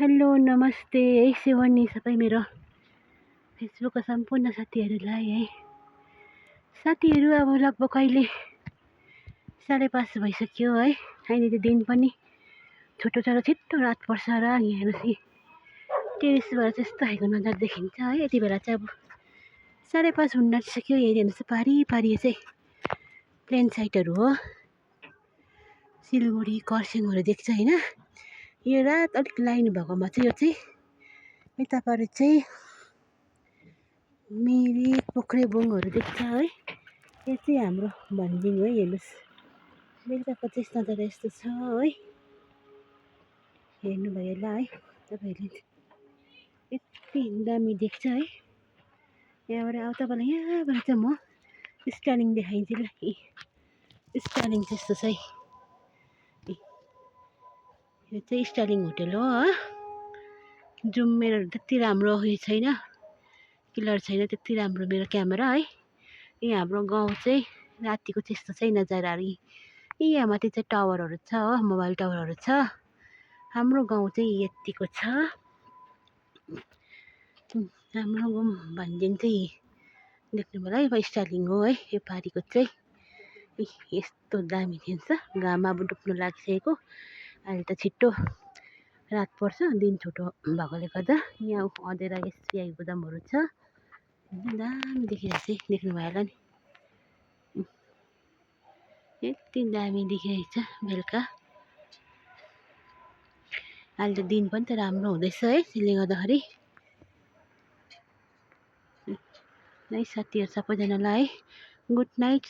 Hello नमस्ते है शिवानी सबै मेरो फेसबुकका सम्पूर्ण साथीहरूलाई है। साथीहरू अब लगभग अहिले 5:30 भइसक्यो है। अहिले त दिन पनि छोटो छ र छिट्टो रात पर्छ र यहाँ हेर्नुहोस् टेरेसबाट त्यस्तो खालको नजारा देखिन्छ है। यति बेला चाहिँ अब 5:30 हुन आँटिसक्यो। यहाँ हेर्नुहोस् पारी पारी चाहिँ प्लेन साइडहरू हो, सिलगढी खरसाङहरू देख्छ होइन। यो रात अलिक लाइन भएकोमा चाहिँ यो चाहिँ यतापट्टि चाहिँ मिरिक पोख्रेबुङहरू देख्छ है। यो चाहिँ हाम्रो भन्दिङ हो। हेर्नुहोस् बेलुकाको चाहिँ नजारा यस्तो छ है, हेर्नुभयो होला है तपाईँहरूले। यति दामी देख्छ है। यहाँबाट अब तपाईँलाई यहाँबाट चाहिँ म स्टार्लिङ देखाइदिन्छु ल। स्टार्लिङ चाहिँ यस्तो छ है। यो चाहिँ स्टार्लिङ होटल हो। जुम मेरो त्यति राम्रो उयो छैन, क्लियर छैन त्यति राम्रो मेरो क्यामेरा है। यहाँ हाम्रो गाउँ चाहिँ रातिको चाहिँ यस्तो चाहिँ नजाराहरू। यहाँ माथि चाहिँ टावरहरू छ हो, मोबाइल टावरहरू छ। हाम्रो गाउँ चाहिँ यतिको छ। हाम्रो गाउँ भन्दिङ चाहिँ देख्नुभयो है, स्टार्लिङ हो है। यो पारिको चाहिँ यस्तो दामी देखिन्छ। घाम अब डुब्नु लागिसकेको। अहिले त छिट्टो रात पर्छ, दिन छोटो भएकोले गर्दा। यहाँ अँधेरा एसबिआई गोदामहरू छ, दामी देखिरहेको छ। देख्नुभयो होला नि, यति दामी देखिरहेको छ बेलुका। अहिले त दिन पनि त राम्रो हुँदैछ है, त्यसले गर्दाखेरि है। साथीहरू सबैजनालाई गुड नाइट।